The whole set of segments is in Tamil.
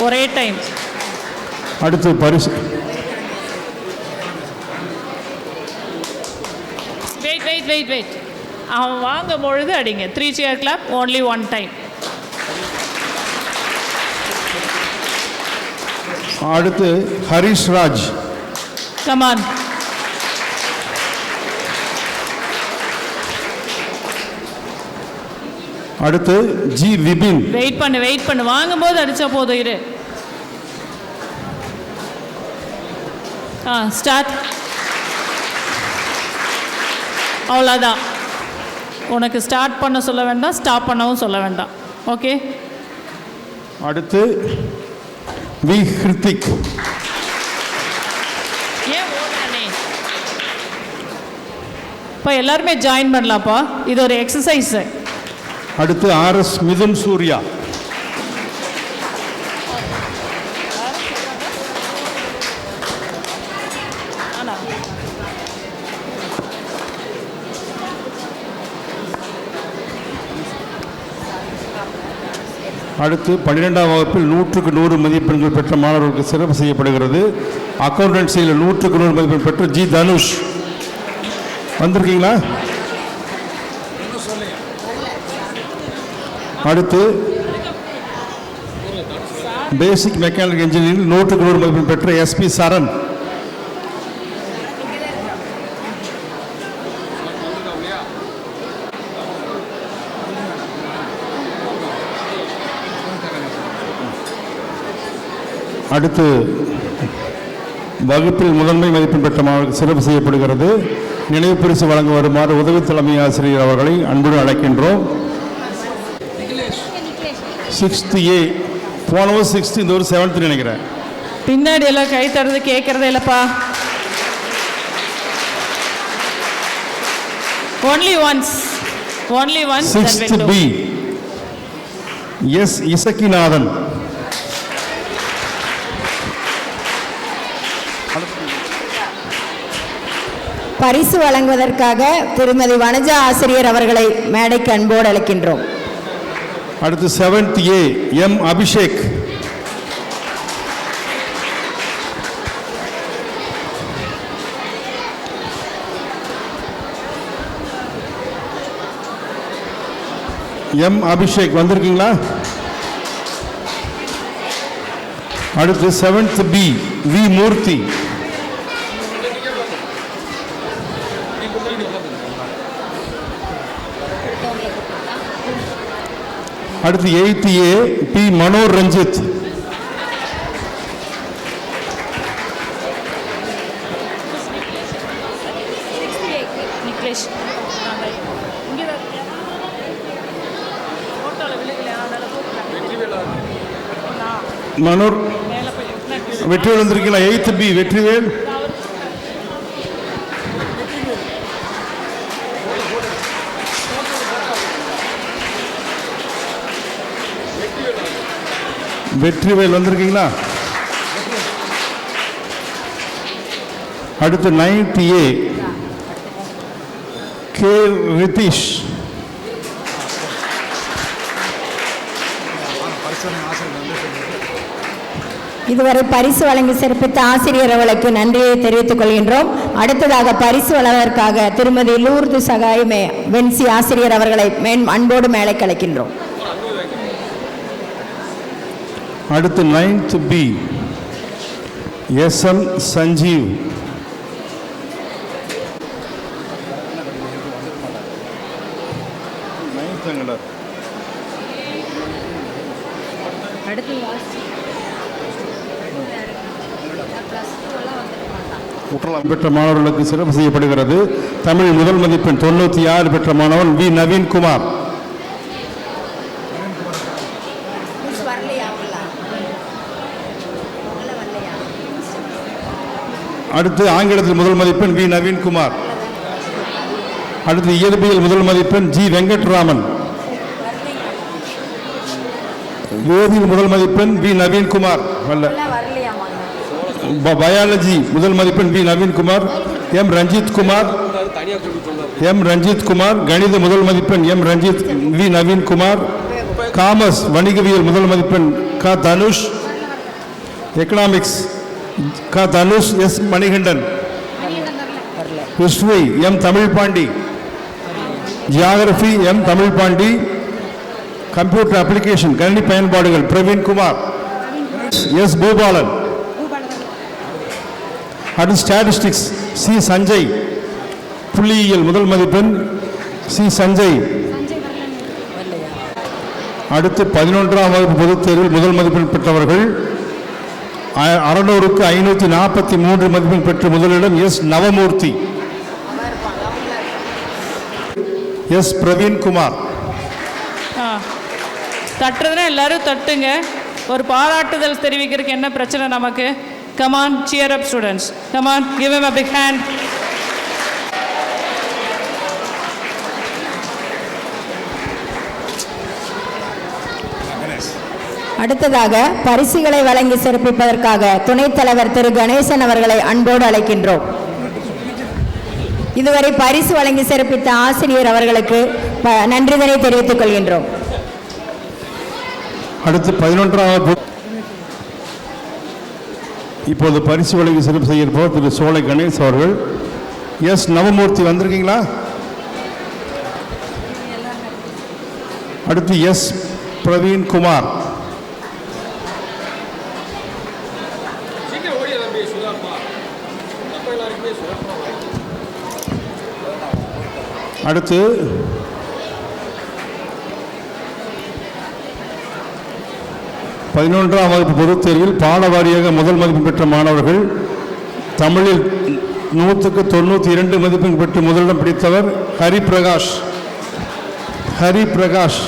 ஒரே டைம். அடுத்து பரிசு. வெயிட் அவன் வாங்கும் பொழுது அடிங்க. 3 cheer clap, only one time. அடுத்து ஹரிஷ் ராஜ். Come on. அடுத்து ஜி விபின். வெயிட் பண்ணு வாங்கும்போது அடிச்சா போதும். இரு. ஸ்டார்ட். அவ்வளோதான். உனக்கு ஸ்டார்ட் பண்ண சொல்ல வேண்டாம், ஸ்டாப் பண்ணவும் சொல்ல வேண்டாம். ஓகே. அடுத்து வி ஹிருத்திக். ஏன் ஓடானே? இப்போ எல்லாருமே ஜாயின் பண்ணலாம்ப்பா, இது ஒரு எக்ஸசைஸ். அடுத்து ஆர்எஸ் மிதுன் சூர்யா. அடுத்து 12ஆம் வகுப்பில் 100க்கு 100 மதிப்பெண்கள் பெற்ற மாணவர்களுக்கு சிறப்பு செய்யப்படுகிறது. அக்கௌண்டன்சியில் 100க்கு 100 மதிப்பெண் பெற்ற ஜி தனுஷ். வந்திருக்கீங்களா? அடுத்து பேசிக் மெக்கானிக்கல் இன்ஜினியரிங் 100க்கு 100 மதிப்பெண் பெற்ற எஸ்பி சரண். அடுத்து வகுப்பில் முதன்மை மதிப்பெண் பெற்ற மாணவர்களுக்கு சிறப்பு செய்யப்படுகிறது. நினைவு பரிசு வழங்க வருமாறு உதவி தலைமை ஆசிரியர் அவர்களை அன்புடன் அழைக்கின்றோம். 6th A. போன 6th, இந்த ஒரு 7th நினைக்கிறேன். பின்னாடி எல்லாம் கை தடுறது கேட்கறதே இல்லப்பா. only once 6th B. S Isakkinathan. பரிசு வழங்குவதற்காக திருமதி வனஜா ஆசிரியர் அவர்களை மேடைக்கு அன்போடு அழைக்கின்றோம். அடுத்து 7th A. M Abhishek. M Abhishek வந்திருக்கீங்களா? அடுத்து 7th B. வி மூர்த்தி. அடுத்து 8th A. P Manor Ranjith. Manor Vetrivel வந்திருக்கீங்களா? 8th B. வெற்றிவேல். வெற்றிவேல் வந்திருக்கீங்களா? அடுத்து 9th A. கே ரிதீஷ். இதுவரை பரிசு வழங்கி சிறப்பித்த ஆசிரியர் அவர்களுக்கு நன்றியை தெரிவித்துக் கொள்கின்றோம். அடுத்ததாக பரிசு வழங்குவதற்காக திருமதி லூர்து சகாய் வென்சி ஆசிரியர் அவர்களை அன்போடு மேலே கலைக்கின்றோம். அடுத்து 9th B. S M Sanjeev. பெற்ற மாணவர்களுக்கு சிறப்பு செய்யப்படுகிறது. தமிழ் முதல் மதிப்பெண் 96 பெற்ற மாணவன் வி நவீன்குமார். அடுத்து ஆங்கிலத்தில் முதல் மதிப்பெண் வி நவீன்குமார். அடுத்து இயற்பியல் முதல் மதிப்பெண் ஜி வெங்கட்ராமன். வேதியியல் முதல் மதிப்பெண் வி நவீன்குமார். பயாலஜி முதல் மதிப்பெண் வி நவீன்குமார். எம் ரஞ்சித் குமார். கணித முதல் மதிப்பெண் M Ranjith V Naveenkumar. Commerce வணிகவியல் முதல் மதிப்பெண் க தனுஷ். எக்கனாமிக்ஸ் க Dhanush S Manikandan. History M Tamilpandi. Geography M Tamilpandi. Computer application கணினி பயன்பாடுகள் பிரவீன் குமார் எஸ் பூபாலன். அடுத்து ஸ்டாட்டிஸ்டிக்ஸ் சி சஞ்சய். புள்ளியியல் முதல் மதிப்பெண் சி சஞ்சய். அடுத்து 11ஆம் வகுப்பு பொதுத் தேர்வில் முதல் மதிப்பெண் பெற்றவர்கள் 600க்கு 543 மதிப்பெண் பெற்று முதலிடம் எஸ் நவமூர்த்தி. எஸ் பிரவீன் குமார். தட்டுறதுனா எல்லாரும் தட்டுங்க. ஒரு பாராட்டுதல் தெரிவிக்கிறதுக்கு என்ன பிரச்சனை நமக்கு? Come on, shear up students, come on, give him a big hand. அடுத்ததாக பரிசுகளை வழங்கி சிறப்பிப்பதற்காக துணைத் தலைவர் திரு கணேசன் அவர்களை அன்போடு அழைக்கின்றோம். இதுவரை பரிசு வழங்கி சிறப்பித்த ஆசிரியர் அவர்களுக்கு நன்றிதனை தெரிவித்துக் கொள்கின்றோம். அடுத்து 11ஆம் இப்போது பரிசு வழங்கி சிறப்பு செய்ய இருப்பவர் திரு சோலை கணேஷ் அவர்கள். எஸ் நவமூர்த்தி வந்திருக்கீங்களா? அடுத்து எஸ் பிரவீன் குமார். அடுத்து பதினொன்றாம் வகுப்பு பொதுத் தேர்வில் பாடவாரியாக முதல் மதிப்பெண் பெற்ற மாணவர்கள் தமிழில் 100க்கு 92 மதிப்பெண் பெற்று முதலிடம் பிடித்தவர் ஹரிபிரகாஷ். ஹரிபிரகாஷ்.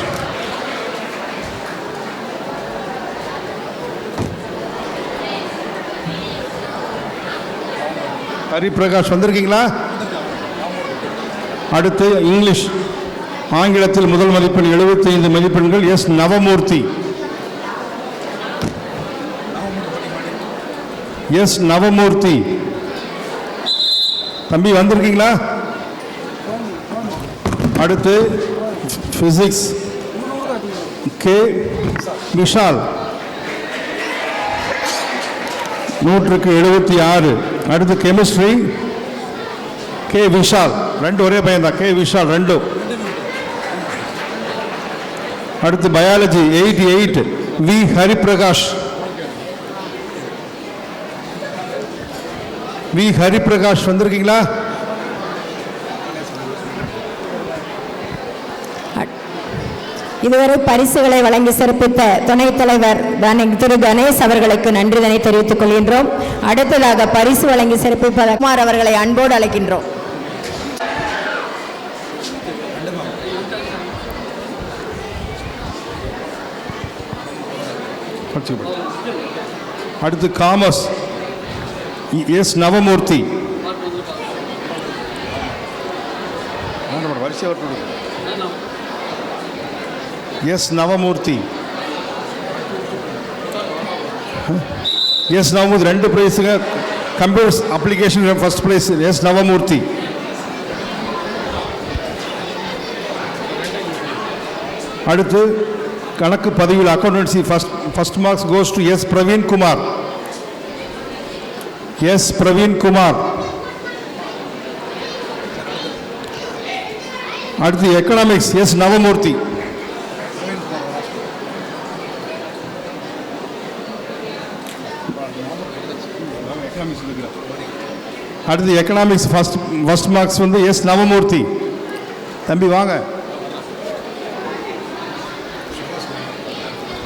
ஹரிபிரகாஷ் வந்திருக்கீங்களா? அடுத்து இங்கிலீஷ் ஆங்கிலத்தில் முதல் மதிப்பெண் 75 மதிப்பெண்கள் எஸ் நவமூர்த்தி. எஸ் நவமூர்த்தி தம்பி வந்திருக்கீங்களா? அடுத்து பிசிக்ஸ் கே விஷால் 100க்கு 76. அடுத்து கெமிஸ்ட்ரி கே விஷால், ரெண்டு ஒரே பையன் தான், கே விஷால் 2. அடுத்து biology 88 V Hariprakash. V Hariprakash வந்திருக்கீங்களா? இதுவரை பரிசுகளை வழங்கி சிறப்பித்த துணைத் தலைவர் திரு கணேஷ் அவர்களுக்கு நன்றிதனை தெரிவித்துக் கொள்கின்றோம். அடுத்ததாக பரிசு வழங்கி சிறப்பிப்ப குமார் அவர்களை அன்போடு அழைக்கின்றோம். அடுத்து காமர்ஸ் S Navamoorthy. S Navamoorthy. S Navamoorthy 2 பிரைஸுங்க. Computers application first prize S Navamoorthy. அடுத்து கணக்கு பதிவில் accountancy first marks goes to S Praveen Kumar. S Praveen Kumar. அடுத்து எக்கனாமிக்ஸ் எஸ் நவமூர்த்தி. அடுத்து எக்கனாமிக்ஸ் ஃபர்ஸ்ட் மார்க்ஸ் வந்து எஸ் நவமூர்த்தி. தம்பி வாங்க.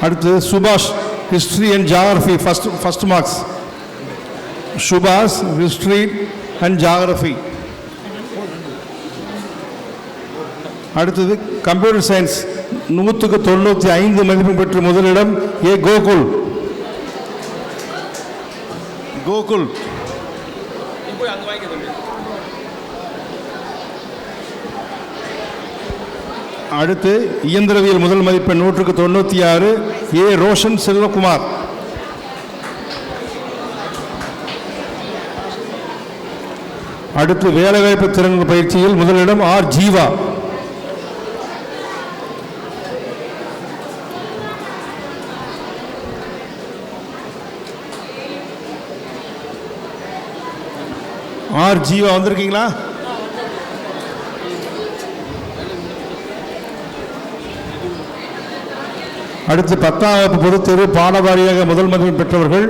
அடுத்து Subash history and geography first marks. Subash history and geography. அடுத்தது கம்ப்யூட்டர் சயின்ஸ் 100க்கு 95 மதிப்பெண் பெற்று முதலிடம் ஏ கோகுல். கோகுல். அடுத்து இயந்திரவியல் முதல் மதிப்பெண் 100க்கு 96 ஏ ரோஷன் செல்வகுமார். அடுத்து வேலைவாய்ப்பு திறன் பயிற்சியில் முதலிடம் ஆர் ஜீவா. ஆர் ஜீவா வந்திருக்கீங்களா? அடுத்து 10ஆம் வகுப்பு பொதுத் தேர்வு பாடவாரியாக முதல் மதிப்பெண் பெற்றவர்கள்.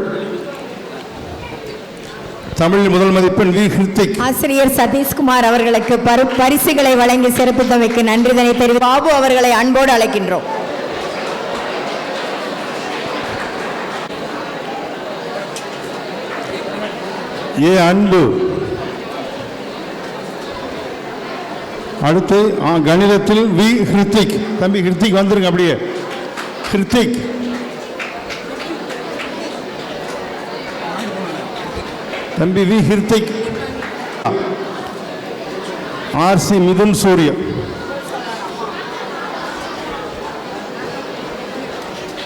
தமிழில் முதல் மதிப்பெண் வி ஹிருத்திக். ஆசிரியர் சதீஷ்குமார் அவர்களுக்கு பரிசுகளை வழங்கி சிறப்பித்தமைக்கு நன்றிதனை தெரிவித்து பாபு அவர்களை அன்போடு அழைக்கின்றோம். ஏ அன்பு. அடுத்து கணிதத்தில் வி ஹிருத்திக். தம்பி ஹிருத்திக் வந்துருங்க, அப்படியே ஹிருத்திக். தம்பி வி ஹிருத்திக். ஆர்சி மிதுன் சூரிய.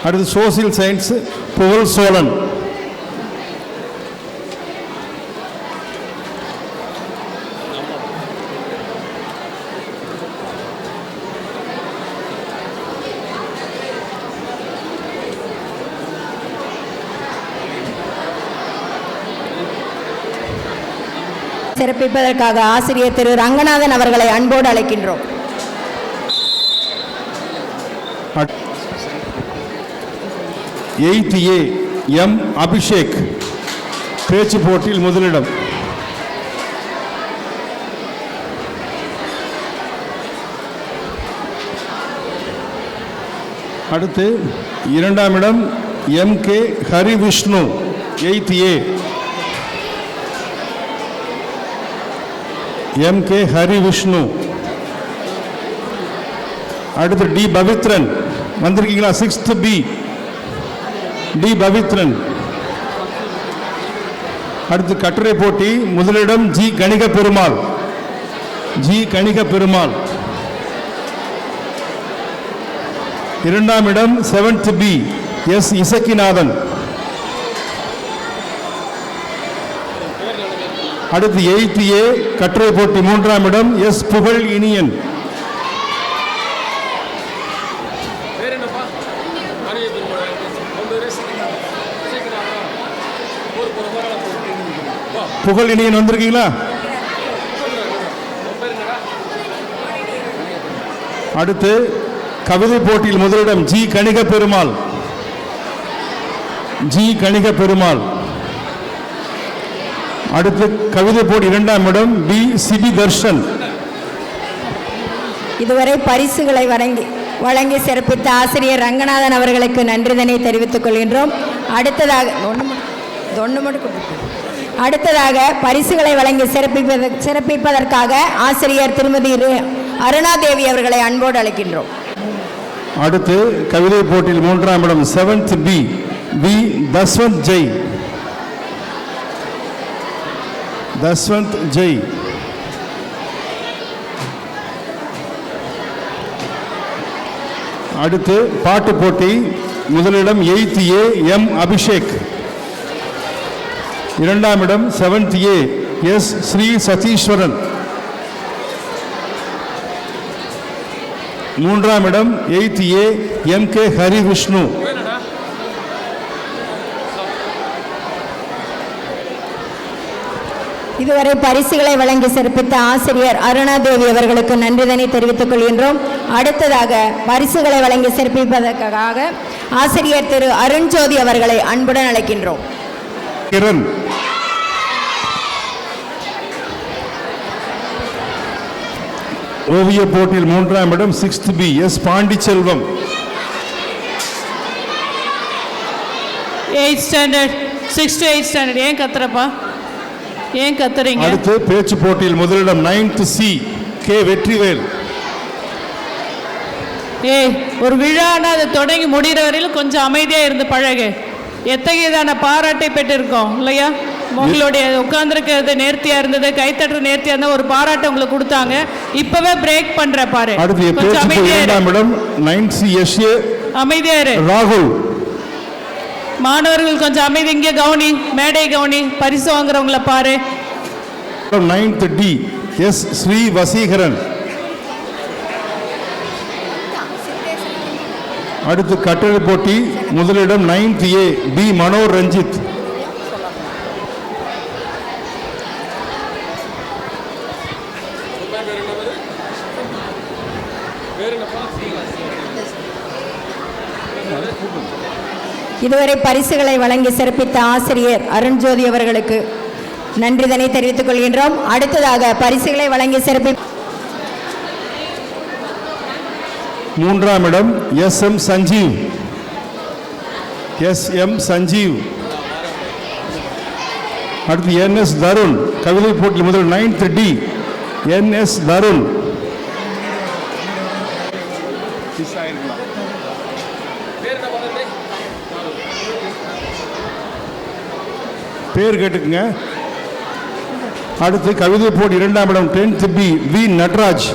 அடுத்து சோசியல் சயின்ஸ் புகழ் சோழன். சிறப்பிப்பதற்காக ஆசிரியர் திரு ரங்கநாதன் அவர்களை அன்போடு அழைக்கின்றோம். 8th A எம் அபிஷேக் பேச்சு போட்டியில் முதலிடம். அடுத்து 2ஆம் இடம் M K Harivishnu 8th A. M K Harivishnu. அடுத்து டி பவித்ரன் வந்திருக்கீங்களா? 6th B D Pavithran. அடுத்து கட்டுரை போட்டி முதலிடம் ஜி கணிக பெருமாள். ஜி கணிக பெருமாள். 2ஆம் இடம் 7th B எஸ் இசக்கிநாதன். அடுத்து 8th A கட்டுரை போட்டி 3ஆம் இடம் எஸ் புகழ் இனியன். புகழ் இனியன் வந்திருக்கீங்களா? அடுத்து கவிதை போட்டியில் முதலிடம் ஜி கணிக பெருமாள். ஜி கணிக பெருமாள். அடுத்து கவிதை போட்டி 2ஆம் இடம் பி சிபி தர்ஷன். இதுவரை பரிசுகளை வழங்கி சிறப்பித்த ஆசிரியர் ரங்கநாதன் அவர்களுக்கு நன்றிதனை தெரிவித்துக் கொள்கின்றோம். அடுத்ததாக பரிசுகளை வழங்கி சிறப்பிப்பதற்காக ஆசிரியர் திருமதி அருணாதேவி அவர்களை அன்போடு அழைக்கின்றோம். அடுத்து கவிதை போட்டியில் 3ஆம் இடம் 7th B V Thasvanth Jai. Thasvanth Jai. அடுத்து பாட்டு போட்டி முதலிடம் 8th A எம் அபிஷேக். 2ஆம் இடம் 7th A S Sri Satheeswaran. 3ஆம் இடம் 8th A M K Harivishnu. இதுவரை பரிசுகளை வழங்கி சிறப்பித்த ஆசிரியர் அருணாதேவி அவர்களுக்கு நன்றிதனை தெரிவித்துக் கொள்கின்றோம். அடுத்ததாக பரிசுகளை வழங்கி சிறப்பிப்பதற்காக ஆசிரியர் திரு அருண்ஜோதி அவர்களை அன்புடன் அழைக்கின்றோம். கிரண். ஓவிய போட்டியில் 3ஆம் இடம் 6th B S Pandiselvam. 8th standard 6 to 8th standard. ஏன் கத்துறப்பா? ஏன் கத்துறீங்க? அடுத்து பேச்சு போட்டியில் முதலிடம் 9th C கே வெற்றிவேல். ஒரு விழானா அது தொடங்கி முடிகிற வரையிலும் கொஞ்சம் அமைதியாக இருந்து பழகு. எத்தகையதான பாராட்டை பெற்றிருக்கோம் இல்லையா? உங்களுடைய உட்கார்ந்துருக்கிறது நேர்த்தியா இருந்தது, கைத்தட்டுறது நேர்த்தியா இருந்தா ஒரு பாராட்டை உங்களுக்கு கொடுத்தாங்க. இப்பவே பிரேக் பண்ற பாரு. கொஞ்சம் அமைதியா இரு. 9th C எஸ் அமைதியா இரு. ராகுல். மாணவர்கள் கொஞ்சம் அமைதி, இங்கே கவனி, மேடை கவனி, பரிசு வாங்குறவங்கள பாரு. 9th D S Sri Vaseegaran. அடுத்து கட்டளை போட்டி முதலிடம் 9th A P Manor Ranjith. இதுவரை பரிசுகளை வழங்கி சிறப்பித்த ஆசிரியர் அருண்ஜோதி அவர்களுக்கு நன்றிதனை தெரிவித்துக் கொள்கின்றோம். அடுத்ததாக பரிசுகளை வழங்கி சிறப்பி மூன்றாம் இடம் எஸ்.எம். சஞ்சீவ். எஸ்.எம். சஞ்சீவ். அடுத்து என்.எஸ். தருண். கவிதை போட்டி முதல் 9th டி. என்.எஸ். தருண். பேர் கேட்டுக்குங்க. அடுத்து கவிதை போட்டி 2ஆம் இடம் 10th பி. வி. நட்ராஜ்.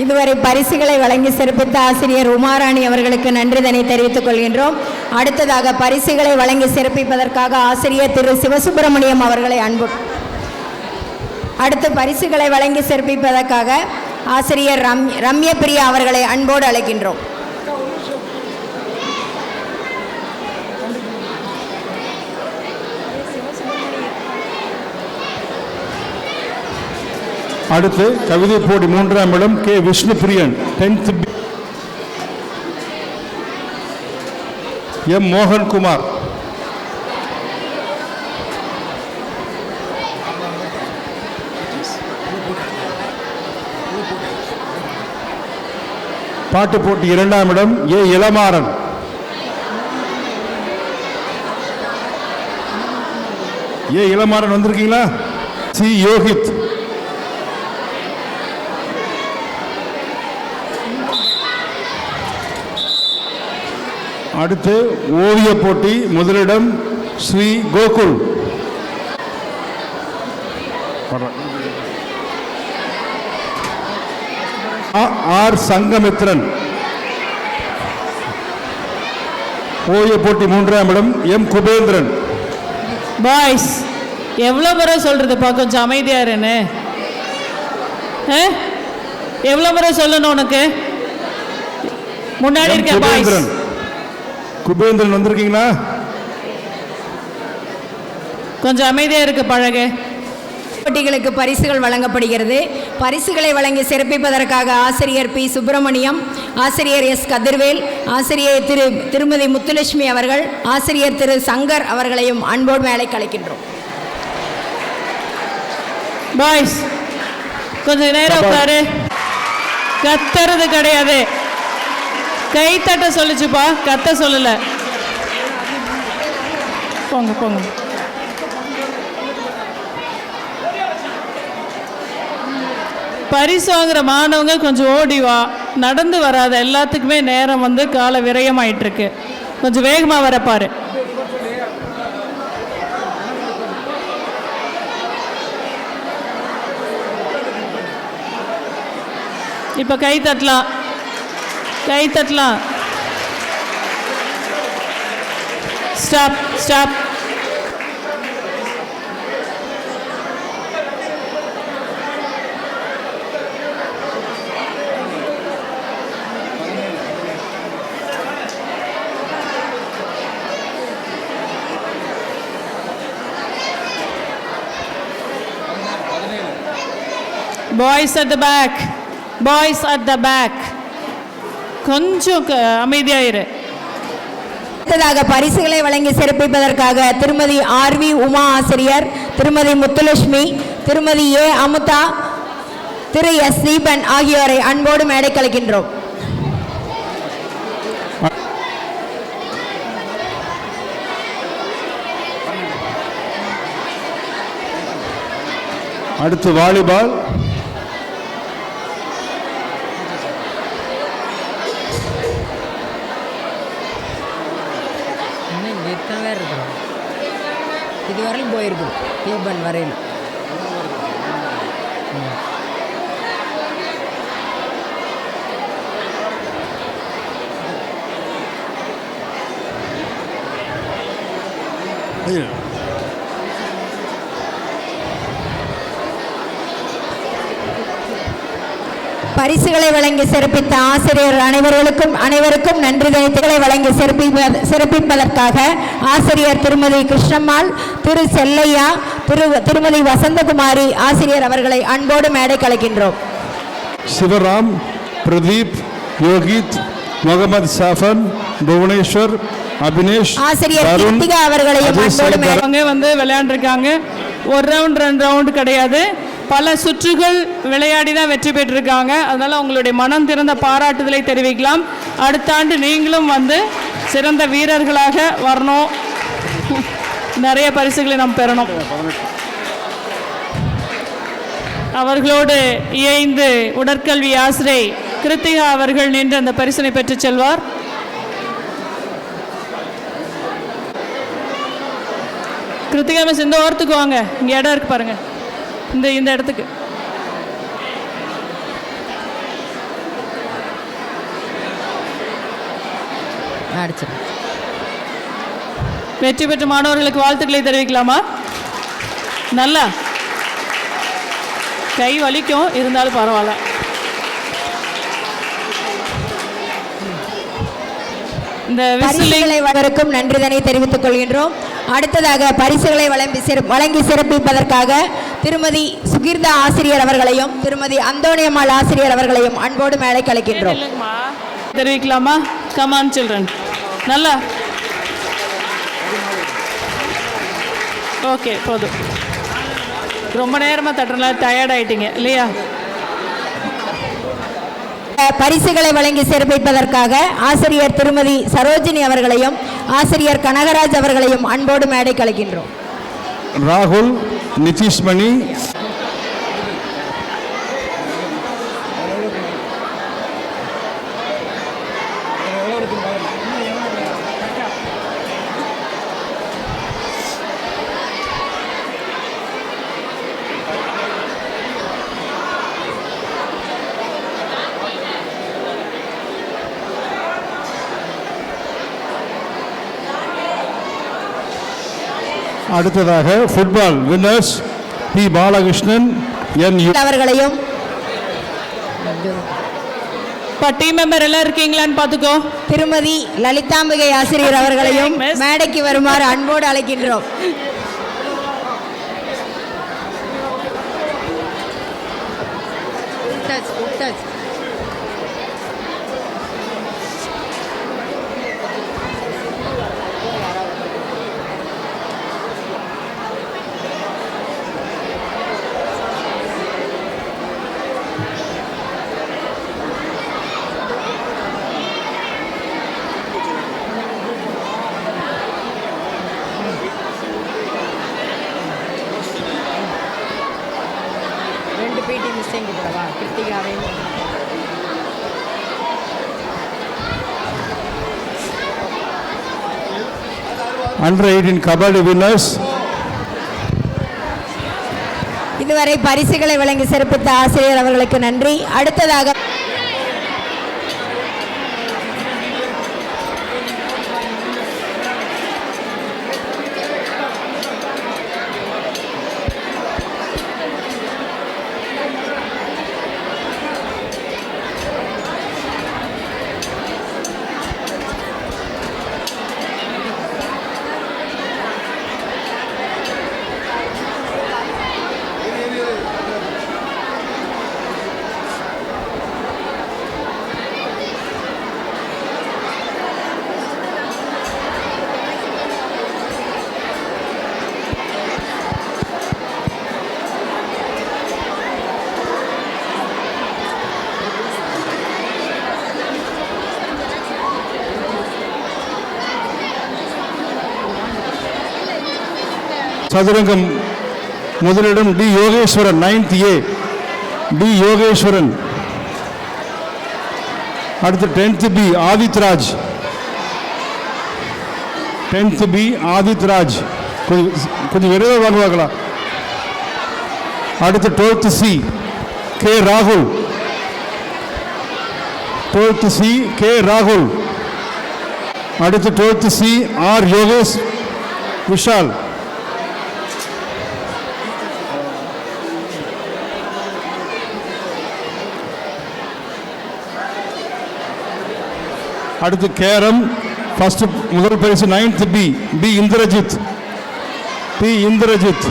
இதுவரை பரிசுகளை வழங்கி சிறப்பித்த ஆசிரியர் உமாராணி அவர்களுக்கு நன்றிதனை தெரிவித்துக் கொள்கின்றோம். அடுத்ததாக பரிசுகளை வழங்கி சிறப்பிப்பதற்காக ஆசிரியர் திரு சிவசுப்பிரமணியம் அவர்களை அடுத்து பரிசுகளை வழங்கி சிறப்பிப்பதற்காக ஆசிரியர் ரம்யபிரியா அவர்களை அன்போடு அழைக்கின்றோம். அடுத்து கவிதை போட்டி 3ஆம் இடம் K. Vishnupriyan. 10th B. M. Mohankumar. பாட்டு போட்டி 2ஆம் இடம் ஏ. இளமாறன். ஏ. இளமாறன் வந்திருக்கீங்களா? சி. யோகித். அடுத்து ஓவிய போட்டி முதலிடம் ஸ்ரீ கோகுல். ஆர். சங்கமித்ரன். ஓவிய போட்டி 3ஆம் இடம் எம். குபேந்திரன். பாய்ஸ் எவ்வளோ முறை சொல்றதுப்பா கொஞ்சம் அமைதியா இருன்னு? எவ்வளோ முறை சொல்லணும் உனக்கு? முன்னாடி இருக்க பாய்ஸ். குபேந்திரன் வந்திருக்கீங்களா? கொஞ்சம் அமைதியா இருக்கு பழகு. போட்டிகளுக்கு பரிசுகள் வழங்கப்படுகிறது. பரிசுகளை வழங்கி சிறப்பிப்பதற்காக ஆசிரியர் பி. சுப்பிரமணியம், ஆசிரியர் எஸ். கதிர்வேல், ஆசிரியர் திருமதி முத்துலட்சுமி அவர்கள், ஆசிரியர் திரு சங்கர் அவர்களையும் அன்போடு மேலே கலைக்கின்றோம். பாய்ஸ் கொஞ்சம் நேரம் உட்காரு. கத்துறது கிடையாது, கை தட்ட சொல்லுச்சுப்பா, கத்த சொல்லல. போங்க போங்க. பரிசு வாங்குற மாணவங்க கொஞ்சம் ஓடி வா. நடந்து வராத எல்லாத்துக்குமே நேரம் வந்து கால விரயமாயிட்டு இருக்கு. கொஞ்சம் வேகமா வரப்பாரு. இப்ப கை தட்டலாம், கை தட்டலாம். Stop stop. Boys at the back, boys at the back. கொஞ்சம் அமைதியாயிரு. அடுத்ததாக பரிசுகளை வழங்கி சிறப்பிப்பதற்காக திருமதி ஆர்.வி. உமா ஆசிரியர், திருமதி முத்துலட்சுமி, திருமதி ஏ. அமுதா, திரு எஸ். தீபன் ஆகியோரை அன்போடு மேடை கலைக்கின்றோம். அடுத்து வாலிபால். இதுவரையும் போயிருக்கு தீபன் வரையில். பரிசுகளை வழங்கி சிறப்பித்த ஆசிரியர் அனைவருக்கும் நன்றி தெரிவித்துகளை வழங்கி சிறப்பிப்பதற்காக ஆசிரியர் திருமதி கிருஷ்ணம்மாள், திரு செல்லையா, திருமதி வசந்தகுமாரி ஆசிரியர் அவர்களை அன்போடு மேடை கலைக்கின்றோம். சிவராம், பிரதீப், யோகித், முகமது சாஃபன், புவனேஸ்வர், அபினேஷ், ஆசிரியர் தருண், கிருத்திகா அவர்களையும் அஜய் அன்போடு சேகர். மேடை- அவங்க வந்து விளையாண்டுருக்காங்க. ஒரு ரவுண்ட் 2 ரவுண்டு கிடையாது, பல சுற்றுகள் விளையாடி தான் வெற்றி பெற்றிருக்காங்க. அதனால் உங்களுடைய மனம் திறந்த பாராட்டுதலை தெரிவிக்கலாம். அடுத்த ஆண்டு நீங்களும் வந்து சிறந்த வீரர்களாக வரணும், நிறைய பரிசுகளை நாம் பெறணும். அவர்களோடு இயைந்து உடற்கல்வி ஆசிரியை கிருத்திகா அவர்கள் நின்று அந்த பரிசினை பெற்றுச் செல்வார். கிருத்திகா மிஸ் இந்த ஓரத்துக்கு வாங்க, இங்கே இடம் இருக்கு பாருங்க, இந்த இடத்துக்கு. வெற்றி பெற்ற மாணவர்களுக்கு வாழ்த்துக்களை தெரிவிக்கலாமா? நல்லா கை வலிக்கும், இருந்தாலும் பரவாயில்ல. இந்த பரிசுகளை வழங்கும் நன்றிதனை தெரிவித்துக் கொள்கின்றோம். அடுத்ததாக பரிசுகளை வழங்கி சிறப்பிப்பதற்காக திருமதி சுகீர்தா ஆசிரியர் அவர்களையும் திருமதி அந்தோணியம்மாள் ஆசிரியர் அவர்களையும் அன்போடு மேடைக்கு அழைக்கின்றோம். தெரிவிக்கலாமா? கமான் சில்ட்ரன், நல்லா ஓகே, போதும். ரொம்ப நேரமாக தட்டுறதுனால டயர்ட் ஆயிட்டீங்க இல்லையா? பரிசுகளை வழங்கி சிறப்பிப்பதற்காக ஆசிரியர் திருமதி சரோஜினி அவர்களையும் ஆசிரியர் கனகராஜ் அவர்களையும் அன்போடு மேடைக்கு அழைக்கின்றோம். ராகுல், நிதிஷ்மணி, அடுத்ததாக ஃபுட்பால் வின்னர்ஸ் பி பாலகிருஷ்ணன், என் அவர்களையும் டீம் மெம்பர் எல்லாம் இருக்கீங்களான்னு பார்த்துக்கோ. திருமதி லலிதாம்பிகை ஆசிரியர் அவர்களையும் மேடைக்கு வருமாறு அன்போடு அழைக்கின்றோம். Under 18 kabaddi winners. இதுவரை பரிசுகளை வழங்கி சிறப்பித்த ஆசிரியர் அவர்களுக்கு நன்றி. அடுத்ததாக சதுரங்கம் முதலிடம் D Yogeswaran 9th A, D Yogeswaran. அடுத்து 10th B ஆதித்ராஜ், 10th B ஆதித்ராஜ். கொஞ்சம் விரைவாக வாங்குவாங்களா? அடுத்து 12th C கே ராகுல், 12th C கே ராகுல். அடுத்து 12th C R Yogesh Vishal. அடுத்து கேரம் ஃபர்ஸ்ட் முதல் பரிசு 9th B P Indrajith, P Indrajith.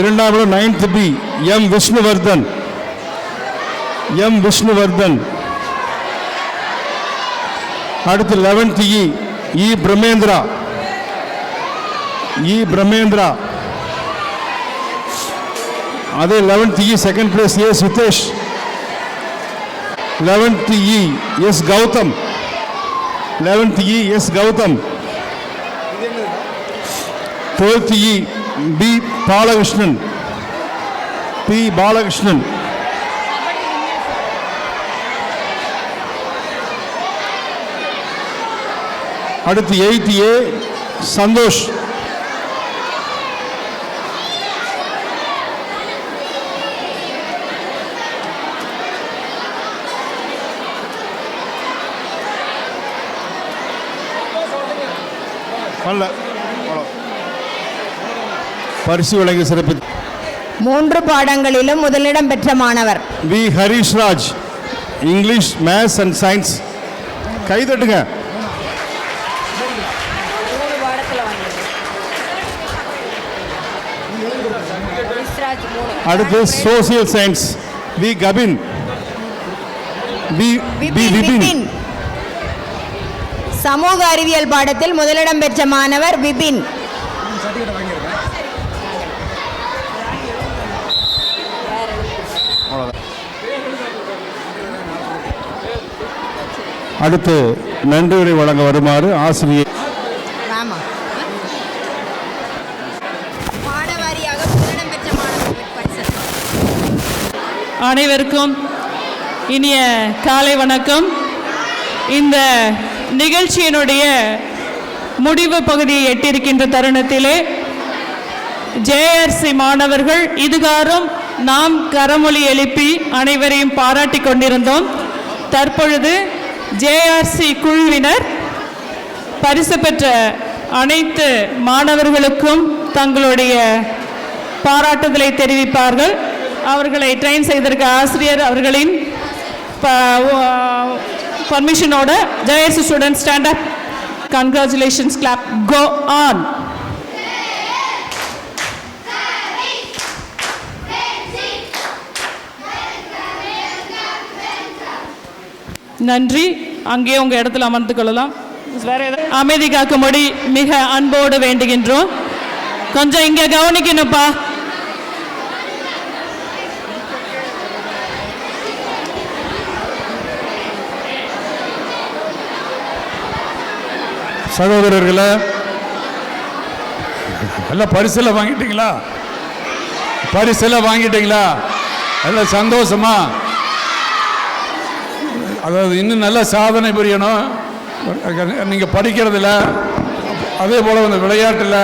இரண்டாவது 9th B M Vishnuvardhan, M Vishnuvardhan. அடுத்து 11th இ பிரமேந்திரா. அதே 11th second place Sudhesh. 11th S Gautham. 11th S Gautham. 12th P Balakrishnan. அடுத்து 8th சந்தோஷ். பரிசு வழங்கி சிறப்பு 3 பாடங்களிலும் முதலிடம் பெற்ற மாணவர் V Harish Raj. English, maths and science. கைதட்டுங்க. அடுத்து social science V Kabin. Vipin. சமூக அறிவியல் பாடத்தில் முதலிடம் பெற்ற மாணவர் விபின். அடுத்து நன்றியுரை வழங்க வருமாறு ஆசிரியர். அனைவருக்கும் இனிய காலை வணக்கம். இந்த நிகழ்ச்சியினுடைய முடிவு பகுதியை எட்டியிருக்கின்ற தருணத்திலே JRC மாணவர்கள் இதுகாரும் நாம் கரமொழி எழுப்பி அனைவரையும் பாராட்டி கொண்டிருந்தோம். தற்பொழுது JRC குழுவினர் பரிசு பெற்ற அனைத்து மாணவர்களுக்கும் தங்களுடைய பாராட்டுதலை தெரிவிப்பார்கள். அவர்களை ட்ரெயின் செய்திருக்க ஆசிரியர் அவர்களின் பர்மிஷனோட JRC student stand up. Congratulations, clap, go on. நன்றி. அங்கே உங்க இடத்துல அமர்ந்து கொள்ளலாம். வேற ஏதாவது அமைதி காக்கும்படி மிக அன்போடு வேண்டுகின்றோம். கொஞ்சம் இங்க கவனிக்கணும்ப்பா. சகோதரர்களே, எல்லாம் பரிசெல்லாம் வாங்கிட்டீங்களா? எல்லாம் சந்தோஷமா? அதாவது இன்னும் நல்ல சாதனை புரியணும். நீங்கள் படிக்கிறதுல, அதே போல் இந்த விளையாட்டில்,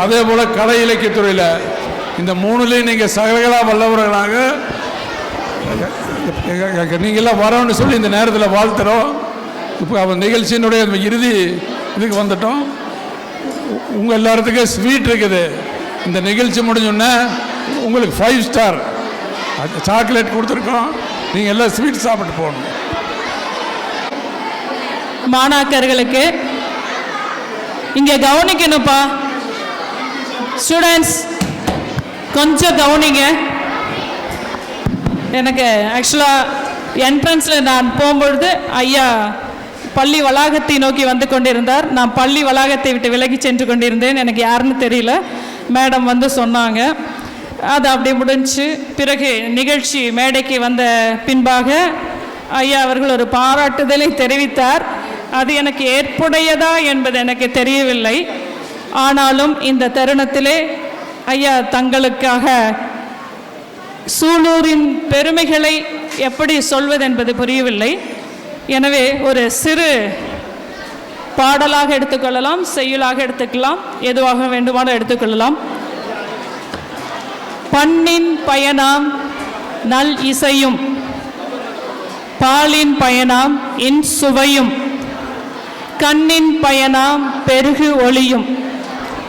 அதே போல் கலை இலக்கியத்துறையில், இந்த 3லையும் நீங்கள் சகலகலா வல்லவர்களாக நீங்கள்லாம் வரணும்னு சொல்லி இந்த நேரத்தில் வாழ்த்துறோம். இப்போ அவன் நிகழ்ச்சியினுடைய இறுதி இதுக்கு வந்துட்டோம். உங்கள் எல்லாத்துக்கும் ஸ்வீட் இருக்குது. இந்த நிகழ்ச்சி முடிஞ்சோடனே உங்களுக்கு 5 ஸ்டார் சாக்லேட் கொடுத்துருக்கோம். நீங்கள் எல்லாம் ஸ்வீட் சாப்பிட்டு போகணும். மாணாக்கர்களுக்கு இங்கே கவனிக்கணும்ப்பா. ஸ்டூடெண்ட்ஸ் கொஞ்சம் கவனிங்க. எனக்கு ஆக்சுவலாக என்ட்ரன்ஸில் நான் போகும்பொழுது ஐயா பள்ளி வளாகத்தை நோக்கி வந்து கொண்டிருந்தார். நான் பள்ளி வளாகத்தை விட்டு விலகி சென்று கொண்டிருந்தேன். எனக்கு யாருன்னு தெரியல. மேடம் வந்து சொன்னாங்க. அது அப்படி முடிஞ்சு பிறகு நிகழ்ச்சி மேடைக்கு வந்த பின்பாக ஐயா அவர்கள் ஒரு பாராட்டுதலை தெரிவித்தார். அது எனக்கு ஏற்புடையதா என்பது எனக்கு தெரியவில்லை. ஆனாலும் இந்த தருணத்திலே ஐயா தங்களுக்காக சூலூரின் பெருமைகளை எப்படி சொல்வது என்பது புரியவில்லை. எனவே ஒரு சிறு பாடலாக எடுத்துக்கொள்ளலாம், செய்யுளாக எடுத்துக்கலாம், எதுவாக வேண்டுமானால் எடுத்துக்கொள்ளலாம். பண்ணின் பயனாம் நல் இசையும், பாலின் பயனாம் இன் சுவையும், கண்ணின் பயனாம் பெருகு ஒளியும்,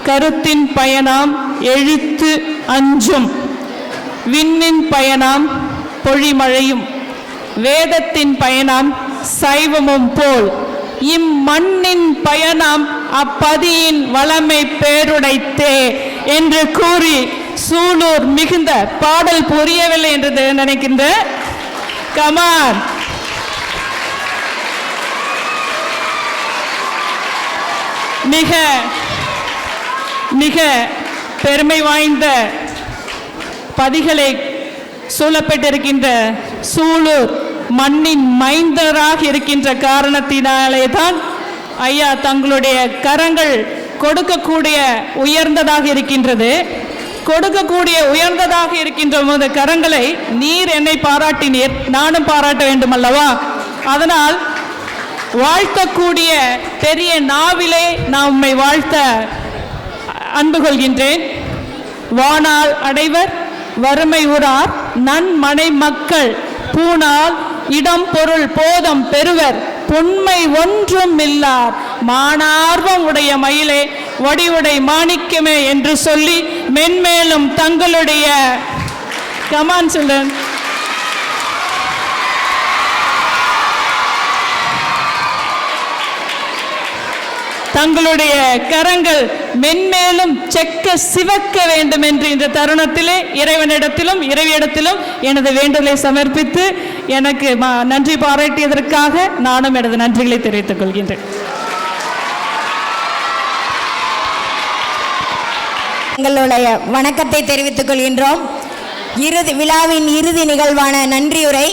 கருத்தின் பயனாம் எழுத்து அஞ்சும், விண்ணின் பயனாம் பொழிமழையும், வேதத்தின் பயனாம் சைவமும் போல், இம்மண்ணின் பயனாம் அப்பதியின் வளமை பேருடைத்தே என்று கூறி சூலூர் மிகுந்த பாடல் புரியவில்லை என்று நினைக்கின்ற கமான் மிக மிக பெருமை வாய்ந்த பதிகளை சூழப்பட்டிருக்கின்ற சூலூர் மண்ணின் மைந்தராக இருக்கின்ற காரணத்தினாலே தான் ஐயா தங்களுடைய கரங்கள் கொடுக்கக்கூடிய உயர்ந்ததாக இருக்கின்றது. கொடுக்கக்கூடிய உயர்ந்ததாக இருக்கின்ற போது கரங்களை நீர் என்னை பாராட்டினீர், நானும் பாராட்ட வேண்டும் அல்லவா? அதனால் வாழ்த்தக்கூடிய பெரிய நாவிலே நான் உம்மை வாழ்த்த அன்பு கொள்கின்றேன். வானால் அடைவர் வறுமை உறார் நன்மனை மக்கள் பூனால் இடம் பொருள் போதம் பெறுவர் பொன்மை ஒன்றும் இல்லார் மானார்வம் உடைய மயிலே வடிவுடை மாணிக்கமே என்று சொல்லி மென்மேலும் தங்களுடைய கமான் சில்ட்ரன் தங்களுடைய கரங்கள் மென்மேலும் செக்க சிவக்க வேண்டும் என்று இந்த தருணத்திலே இறைவனிடத்திலும் இறைவியிடத்திலும் எனது வேண்டுதலை சமர்ப்பித்து எனக்கு நன்றி பாராட்டியதற்காக நானும் எனது நன்றிகளை தெரிவித்துக் கொள்கின்றேன். எங்களுடைய வணக்கத்தை தெரிவித்துக் கொள்கின்றோம். விழாவின் இறுதி நிகழ்வான நன்றியுரை.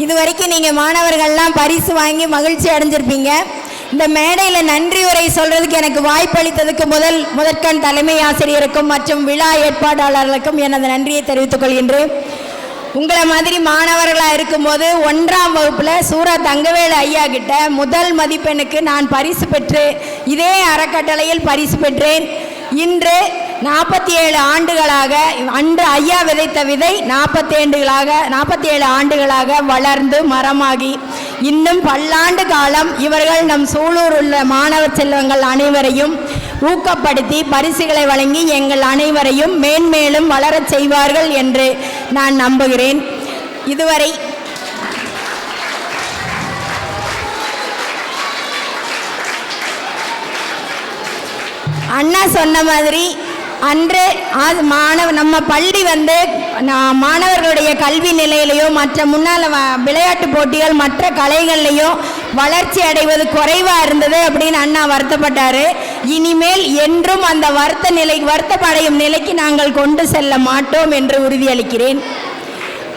இதுவரைக்கும் நீங்கள் மாணவர்கள்லாம் பரிசு வாங்கி மகிழ்ச்சி அடைஞ்சிருப்பீங்க. இந்த மேடையில் நன்றி உரை சொல்றதுக்கு எனக்கு வாய்ப்பளித்ததுக்கு முதற்கண் தலைமை ஆசிரியருக்கும் மற்றும் விழா ஏற்பாட்டாளர்களுக்கும் எனது நன்றியை தெரிவித்துக் கொள்கின்றேன். உங்களை மாதிரி மாணவர்களாக இருக்கும்போது 1ஆம் வகுப்பில் சூரா தங்கவேலு ஐயா கிட்ட முதல் மதிப்பெண்ணுக்கு நான் பரிசு பெற்று இதே அறக்கட்டளையில் பரிசு பெற்றேன். இன்று 47 ஆண்டுகளாக அன்று ஐயா விதைத்த விதை 47 ஆண்டுகளாக வளர்ந்து மரமாகி இன்னும் பல்லாண்டு காலம் இவர்கள் நம் சூலூர் உள்ள மாணவ செல்வங்கள் அனைவரையும் ஊக்கப்படுத்தி பரிசுகளை வழங்கி எங்கள் அனைவரையும் மேன்மேலும் வளரச் செய்வார்கள் என்று நான் நம்புகிறேன். இதுவரை அண்ணா சொன்ன மாதிரி அன்று நம்ம பள்ளி மாணவர்களுடைய கல்வி நிலையிலையோ மற்ற முன்னால் விளையாட்டு போட்டிகள் மற்ற கலைகள்லையோ வளர்ச்சி அடைவது குறைவாக இருந்தது அப்படின்னு அண்ணா வருத்தப்பட்டார். இனிமேல் என்றும் அந்த வருத்தப்படையும் நிலைக்கு நாங்கள் கொண்டு செல்ல மாட்டோம் என்று உறுதியளிக்கிறேன்.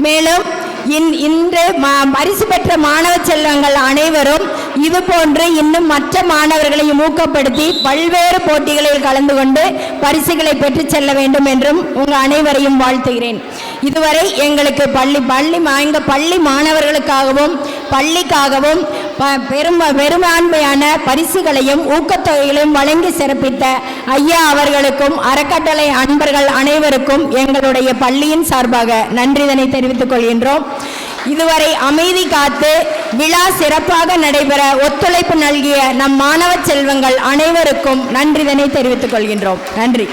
மேலும் இன்று பரிசு பெற்ற மாணவ செல்வங்கள் அனைவரும் இதுபோன்று இன்னும் மற்ற மாணவர்களையும் ஊக்கப்படுத்தி பல்வேறு போட்டிகளில் கலந்து கொண்டு பரிசுகளை பெற்று செல்ல வேண்டும் என்றும் உங்கள் அனைவரையும் வாழ்த்துகிறேன். இதுவரை எங்களுக்கு பள்ளி மாணவர்களுக்காகவும் பள்ளிக்காகவும் பெரும்பான்மையான பரிசுகளையும் ஊக்கத்தொகைகளையும் வழங்கி சிறப்பித்த ஐயா அவர்களுக்கும் அறக்கட்டளை அன்பர்கள் அனைவருக்கும் எங்களுடைய பள்ளியின் சார்பாக நன்றிதனை தெரிவித்துக் கொள்கின்றோம். இதுவரை அமைதி காத்து விழா சிறப்பாக நடைபெற ஒத்துழைப்பு நல்கிய நம் மாணவ செல்வங்கள் அனைவருக்கும் நன்றிதனை தெரிவித்துக் கொள்கின்றோம். நன்றி.